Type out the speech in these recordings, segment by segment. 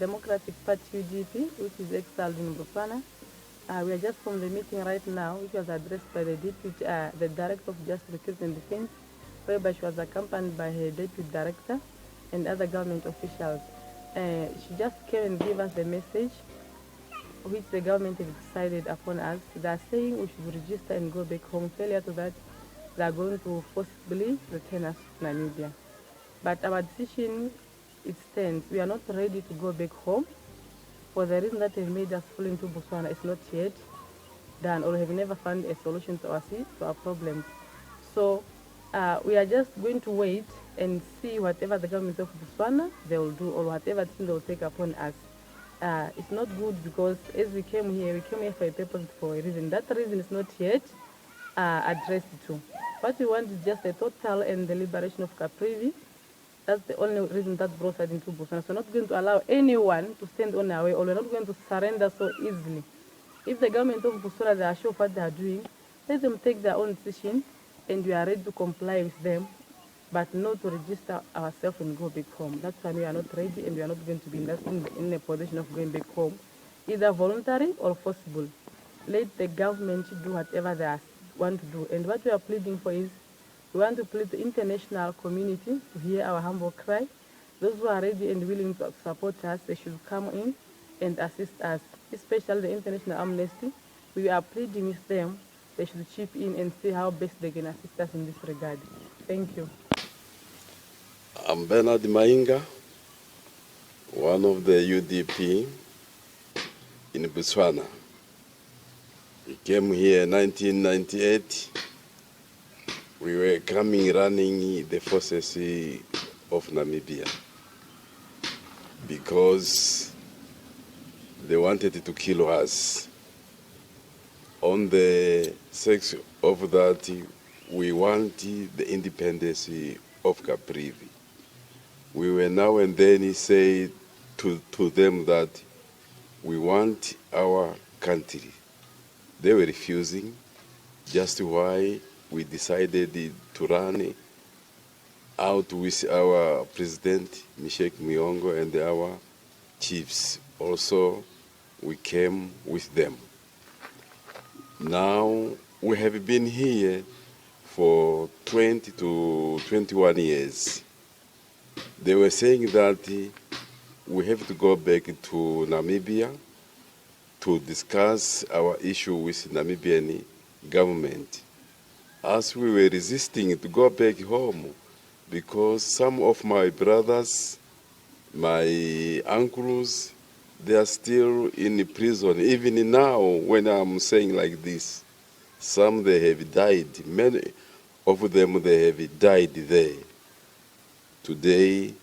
Democratic Party UDP, which is exiled in Botswana. We are just from the meeting right now, which was addressed by the the Director of Justice, Security and Defense, whereby she was accompanied by her Deputy Director and other government officials. She just came and gave us the message which the government has decided upon us. They are saying we should register and go back home. Failure to that, they are going to forcibly return us to Namibia. But our decision, it stands. We are not ready to go back home for the reason that has made us fall into Botswana. It's not yet done, or we have never found a solution to our problems. So we are just going to wait and see whatever the government of Botswana they will do, or whatever thing they will take upon us. It's not good because as we came here for a purpose, for a reason. That reason is not yet addressed to. What we want is just a total and the liberation of Caprivi. That's the only reason that brought us into Botswana. So we're not going to allow anyone to stand on our way, or we're not going to surrender so easily. If the government of Botswana, they are sure of what they are doing, let them take their own decision, and we are ready to comply with them, but not to register ourselves and go back home. That's why we are not ready, and we are not going to be in a position of going back home, either voluntary or forcible. Let the government do whatever they want to do. And what we are pleading for is, we want to plead the international community to hear our humble cry. Those who are ready and willing to support us, they should come in and assist us, especially the International Amnesty. We are pleading with them. They should chip in and see how best they can assist us in this regard. Thank you. I'm Bernard Mainga, one of the UDP in Botswana. We came here in 1998. We were running the forces of Namibia because they wanted to kill us. On the sex of that, we want the independence of Caprivi. We were now and then say to them that we want our country. They were refusing, just why we decided to run out with our president, Michel Miongo, and our chiefs. Also, we came with them. Now, we have been here for 20 to 21 years. They were saying that we have to go back to Namibia to discuss our issue with Namibian government. As we were resisting to go back home, because some of my brothers, my uncles, they are still in prison. Even now, when I'm saying like this, some they have died. Many of them, they have died there. Today,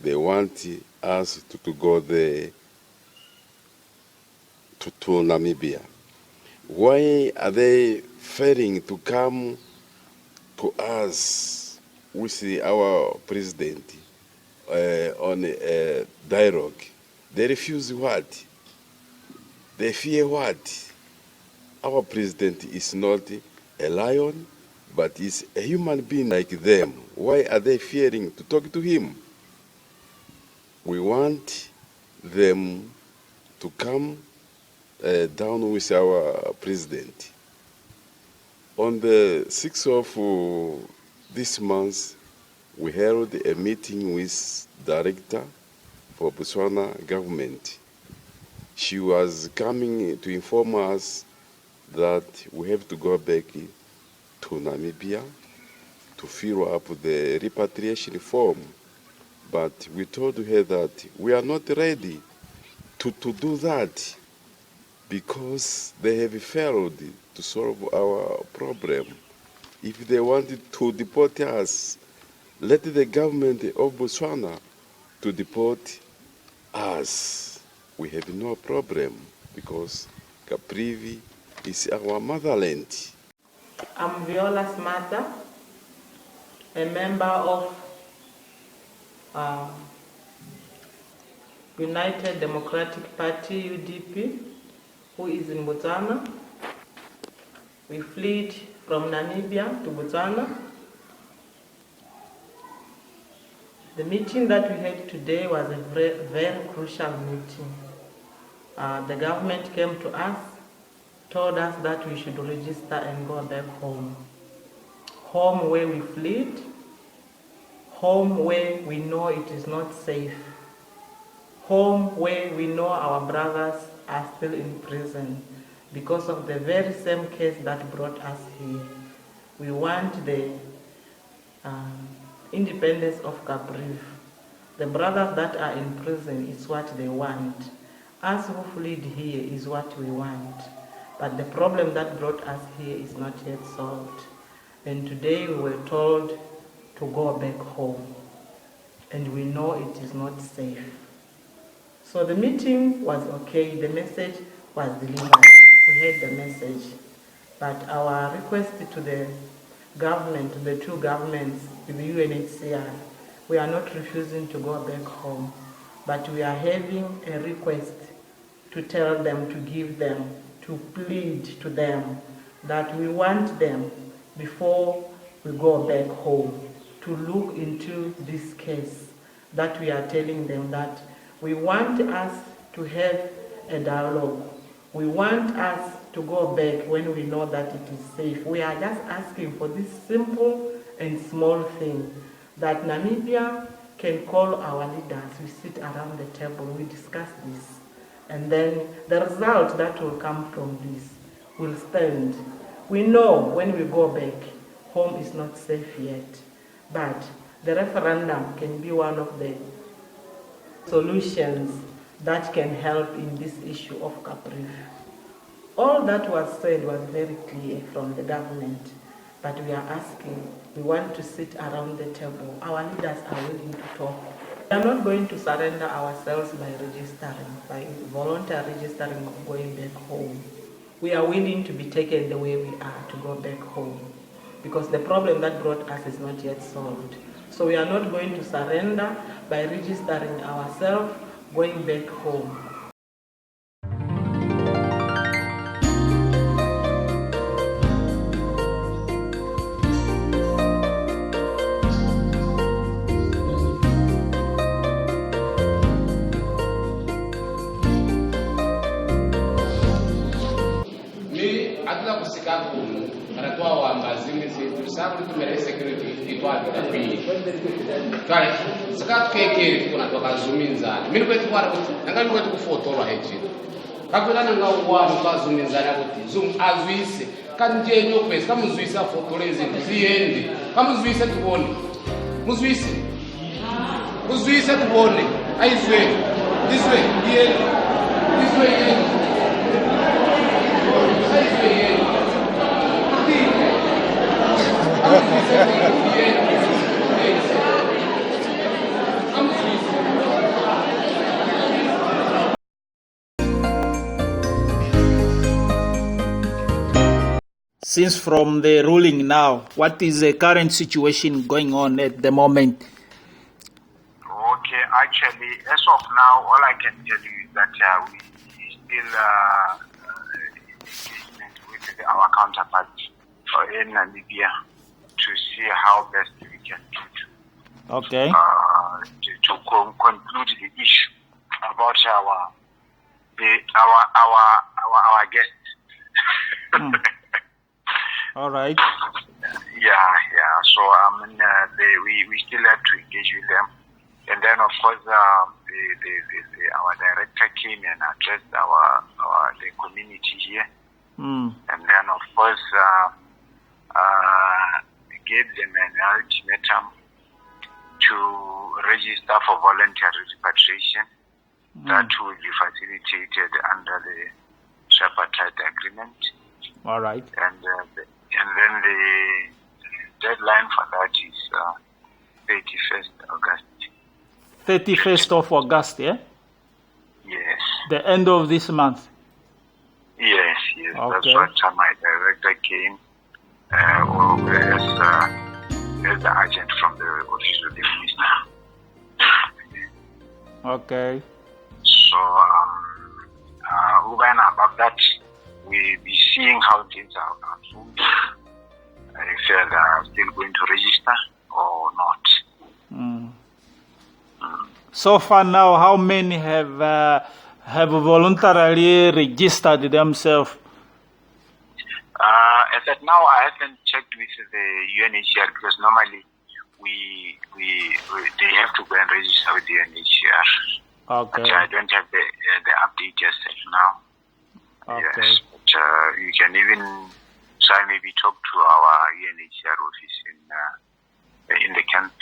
they want us to go there to Namibia. Why are they failing to come to us with our president on a dialogue? They refuse what? They fear what? Our president is not a lion, but is a human being like them. Why are they fearing to talk to him? We want them to come down with our president. On the 6th of this month, we held a meeting with Director for Botswana government. She was coming to inform us that we have to go back to Namibia to fill up the repatriation form. But we told her that we are not ready to do that because they have failed to solve our problem. If they wanted to deport us, let the government of Botswana to deport us. We have no problem because Caprivi is our motherland. I'm Viola's mother, a member of United Democratic Party, UDP, who is in Botswana. We fled from Namibia to Botswana. The meeting that we had today was a very, very crucial meeting. The government came to us, told us that we should register and go back home. Home where we fled, home where we know it is not safe, home where we know our brothers are still in prison because of the very same case that brought us here. We want the independence of Caprivi. The brothers that are in prison is what they want. Us who fled here is what we want. But the problem that brought us here is not yet solved. And today we were told to go back home. And we know it is not safe. So the meeting was okay, the message was delivered. We heard the message. But our request to the government, the two governments, the UNHCR, we are not refusing to go back home, but we are having a request to tell them, to give them, to plead to them that we want them, before we go back home, to look into this case, that we are telling them that we want us to have a dialogue. We want us to go back when we know that it is safe. We are just asking for this simple and small thing, that Namibia can call our leaders, we sit around the table, we discuss this, and then the result that will come from this will stand. We know when we go back, home is not safe yet, but the referendum can be one of the solutions that can help in this issue of Caprivi. All that was said was very clear from the government, but we are asking, we want to sit around the table. Our leaders are willing to talk. We are not going to surrender ourselves by registering, by volunteer registering of going back home. We are willing to be taken the way we are, to go back home, because the problem that brought us is not yet solved. So we are not going to surrender by registering ourselves, going back home. Anatoa wambazini zetu sababu tumele security itwali tapii kale sakatu kekeri kuna toka zuminzana mimi kwetu kwara kuti nanga kwetu kufotorwa hechi kakula nanga uwanu kazuminzana kuti zum azwise kanjenyo kwese kamuzwisa fotoleze ziende kamuzwise tubone muzwise tubone aizwe this way here this way here aizwe here Since from the ruling now, what is the current situation going on at the moment? Okay, actually, as of now, all I can tell you is that we still engagement with our counterparts in Namibia to see how best we can do to conclude the issue about our guests. All right. Yeah. So we still have to engage with them, and then of course our director came and addressed the community here, and then of course gave them an ultimatum to register for voluntary repatriation. That will be facilitated under the tripartite agreement. All right. And then the deadline for that is 31st August. 31st of August, yeah? Yes. The end of this month? Yes. Okay. That's what my director came as the agent from the Office of the Minister. Okay. So, over and above that, we'll be seeing how things are unfolding. If they are still going to register or not. So far now, how many have voluntarily registered themselves? As at now, I haven't checked with the UNHCR because normally they have to go and register with the UNHCR. Okay. But I don't have the update just now. Okay. Yes, but you can even try maybe talk to our UNHCR office in the camp.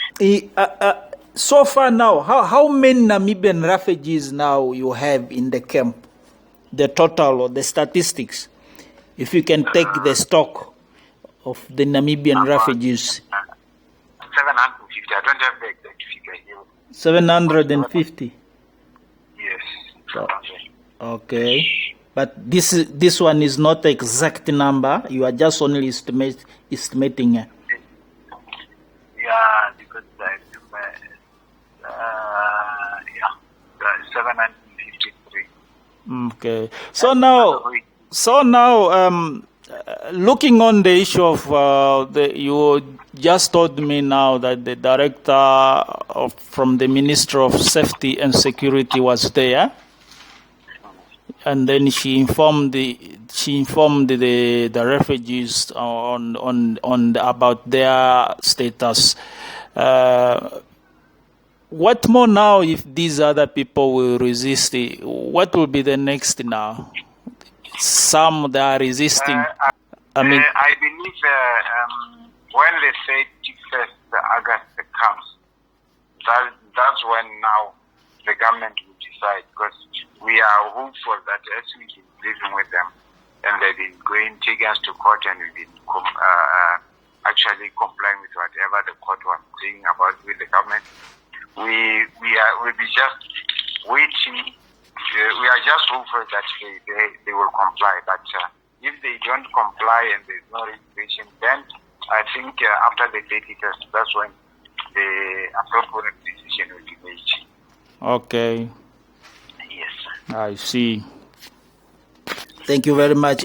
So far now, how many Namibian refugees now you have in the camp? The total or the statistics? If you can take the stock of the Namibian refugees. 750. I don't have the exact figure here. 750? Yes. Okay. But this one is not the exact number. You are just only estimating. Yeah, because I remember, 753. Okay. So now, looking on the issue of you just told me now that the director from the Ministry of Safety and Security was there, and then she informed the refugees about their status. What more now if these other people will resist? What will be the next now? Some they are resisting. I believe when the 31st August comes, that's when now the government will decide, because we are hopeful that as we've been living with them and they've been taking us to court, and we've been actually complying with whatever the court was saying about with the government, we'll be just waiting. We are just hopeful that they will comply. But if they don't comply and there's no registration, then I think after the 31st, that's when the appropriate decision will be made. Okay. Yes. I see. Thank you very much.